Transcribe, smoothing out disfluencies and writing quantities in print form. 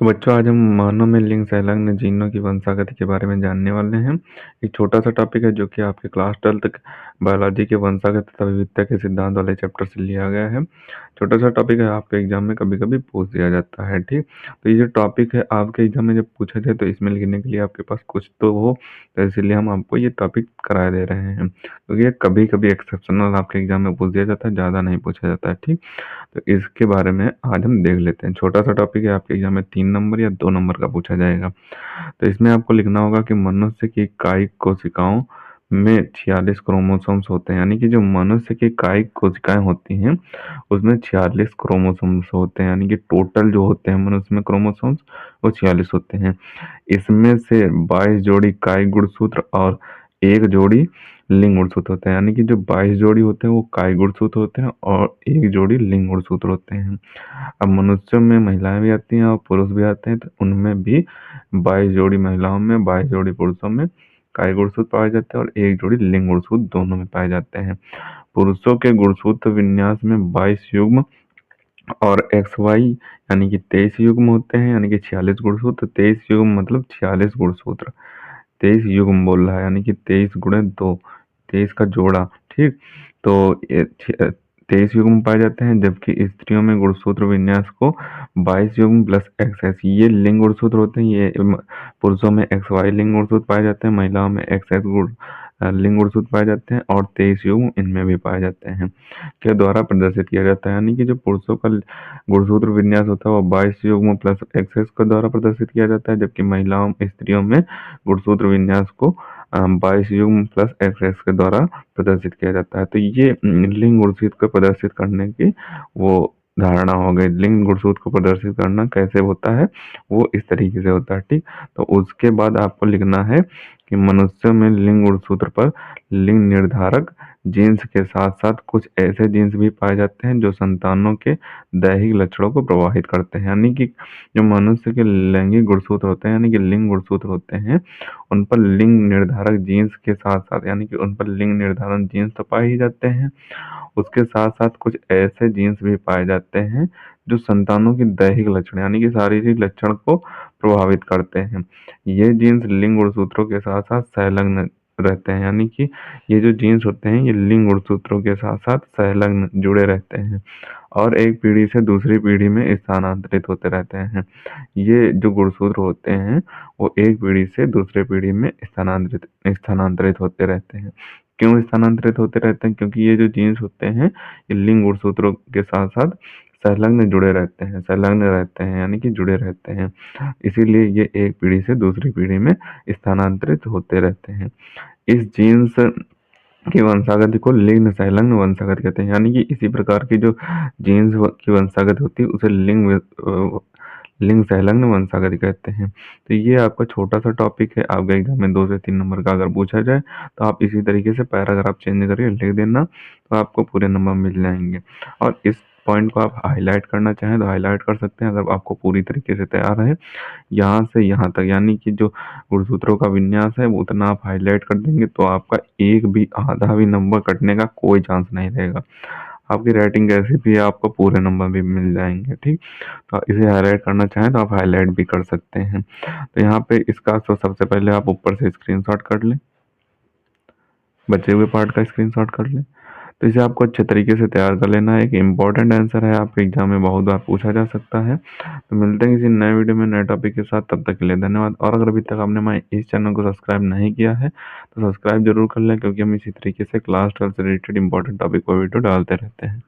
तो बच्चों आज हम मानव में लिंग संलग्न जीनों की वंशागति के बारे में जानने वाले हैं। एक छोटा सा टॉपिक है जो कि आपके क्लास 12 तक बायोलॉजी के वंशागत तथा विविधता के सिद्धांत वाले चैप्टर से लिया गया है। छोटा सा टॉपिक है, आपके एग्जाम में कभी कभी पूछ दिया जाता है। ठीक, तो ये जो टॉपिक है आपके एग्जाम में जब पूछा जाए तो इसमें लिखने के लिए आपके पास कुछ तो हो, तो इसीलिए हम आपको ये टॉपिक करा दे रहे हैं, क्योंकि ये कभी कभी एक्सेप्शनल आपके एग्जाम में पूछ दिया जाता है, ज़्यादा नहीं पूछा जाता है। ठीक, तो इसके बारे में आज हम देख लेते हैं। छोटा सा टॉपिक है, आपके एग्जाम में 3 नंबर या 2 नंबर का पूछा जाएगा। तो इसमें आपको लिखना होगा कि मनुष्य की कायिक कोशिकाओं में 46 क्रोमोसोम्स होते हैं, यानी कि जो मनुष्य की कायिक कोशिकाएं होती हैं उसमें 46 क्रोमोसोम्स होते हैं, यानी कि टोटल जो होते हैं मनुष्य में क्रोमोसोम्स वो 46 होते हैं। इसमें से 22 जोड़ी कायिक गुणसूत्र और 1 जोड़ी लिंग गुणसूत्र होते हैं, यानी कि जो 22 जोड़ी होते हैं वो कायिक गुणसूत्र होते हैं और 1 जोड़ी लिंग गुणसूत्र होते हैं। अब मनुष्यों में महिलाएं भी आती हैं और पुरुष भी आते हैं, तो उनमें भी 22 जोड़ी महिलाओं में 22 जोड़ी पुरुषों में कायिक गुणसूत्र पाए जाते हैं और 1 जोड़ी लिंग गुणसूत्र दोनों में पाए जाते हैं। पुरुषों के गुणसूत्र विन्यास में 22 युग्म और एक्स वाई यानी कि 23 युग्म होते हैं, यानी कि 46 गुणसूत्र। 23 युग्म मतलब 46 गुणसूत्र। 23 युग्म बोल रहा है, यानी कि 23 गुणे 2, 23 का जोड़ा। ठीक, तो 23 युग्म पाए जाते हैं, जबकि स्त्रियों में गुणसूत्र विन्यास को 22 युग्म प्लस एक्स एस ये लिंग गुणसूत्र होते हैं। ये पुरुषों में एक्स वाई लिंग गुणसूत्र पाए जाते हैं, महिलाओं में एक्स एस लिंग गुणसूत्र पाए जाते हैं और 23 युग्म इनमें भी पाए जाते हैं के द्वारा प्रदर्शित किया जाता है। यानी कि जो पुरुषों का गुणसूत्र विन्यास होता है वो 22 युग्म प्लस एक्स एस के द्वारा प्रदर्शित किया जाता है, जबकि महिलाओं स्त्रियों में गुणसूत्र विन्यास को 22 युग्म प्लस एक्स एस के द्वारा प्रदर्शित किया जाता है। तो ये लिंग गुणसूत्र को प्रदर्शित करने की वो धारणा हो गई। लिंग गुणसूत्र को प्रदर्शित करना कैसे होता है, वो इस तरीके से होता है। ठीक, तो उसके बाद आपको लिखना है कि मनुष्यों में लिंग गुणसूत्र पर लिंग निर्धारक जीन्स के साथ साथ कुछ ऐसे जीन्स भी पाए जाते हैं जो संतानों के दैहिक लक्षणों को प्रभावित करते हैं। यानी कि जो मनुष्य के लैंगिक गुणसूत्र होते हैं, यानी कि लिंग गुणसूत्र होते हैं, उन पर लिंग निर्धारक जीन्स के साथ साथ, यानी कि उन पर लिंग निर्धारण जीन्स तो पाए ही जाते हैं, उसके साथ साथ कुछ ऐसे जीन्स भी पाए जाते हैं जो संतानों की दैहिक लक्षण यानी कि शारीरिक लक्षण को प्रभावित करते हैं। ये जीन्स लिंग गुणसूत्रों के साथ साथ संलग्न रहते हैं, यानी कि ये जो जीन्स होते हैं ये लिंग गुणसूत्रों के साथ साथ संलग्न जुड़े रहते हैं और एक पीढ़ी से दूसरी पीढ़ी में स्थानांतरित होते रहते हैं। ये जो गुणसूत्र होते हैं वो एक पीढ़ी से दूसरे पीढ़ी में स्थानांतरित होते रहते हैं। क्यों स्थानांतरित होते रहते हैं? क्योंकि ये जो जीन्स होते हैं ये लिंग गुणसूत्रों के साथ साथ संलग्न जुड़े रहते हैं, संलग्न रहते हैं यानी कि जुड़े रहते हैं, इसीलिए ये एक पीढ़ी से दूसरी पीढ़ी में स्थानांतरित होते रहते हैं। इस जीन्स की वंशागति को लिंग संलग्न वंशागति कहते हैं, यानी कि इसी प्रकार की जो जीन्स की वंशागति होती है उसे लिंग संलग्न वंशागति कहते हैं। तो ये आपका छोटा सा टॉपिक है। आपके एग्जाम में 2 से 3 नंबर का अगर पूछा जाए तो आप इसी तरीके से पैराग्राफ चेंज करके लिख देना, तो आपको पूरे नंबर मिल जाएंगे। और इस पॉइंट को आप हाईलाइट करना चाहें तो हाईलाइट कर सकते हैं, अगर आपको पूरी तरीके से तैयार है यहाँ से यहाँ तक, यानी कि जो गुणसूत्रों का विन्यास है वो उतना आप हाईलाइट कर देंगे तो आपका एक भी आधा भी नंबर कटने का कोई चांस नहीं रहेगा। आपकी राइटिंग कैसी भी है आपको पूरे नंबर भी मिल जाएंगे। ठीक, तो इसे हाईलाइट करना चाहें तो आप हाईलाइट भी कर सकते हैं। तो यहाँ पे इसका तो सबसे पहले आप ऊपर से स्क्रीनशॉट कर लें, बचे हुए पार्ट का स्क्रीनशॉट कर लें। तो इसे आपको अच्छे तरीके से तैयार कर लेना है। एक इम्पॉर्टेंट आंसर है, आपके एग्जाम में बहुत बार पूछा जा सकता है। तो मिलते हैं किसी नए वीडियो में नए टॉपिक के साथ, तब तक के लिए धन्यवाद। और अगर अभी तक आपने हमारे इस चैनल को सब्सक्राइब नहीं किया है तो सब्सक्राइब जरूर कर लें, क्योंकि हम इसी तरीके से क्लास 12 से रिलेटेड इंपॉर्टेंट टॉपिक पर वीडियो डालते रहते हैं।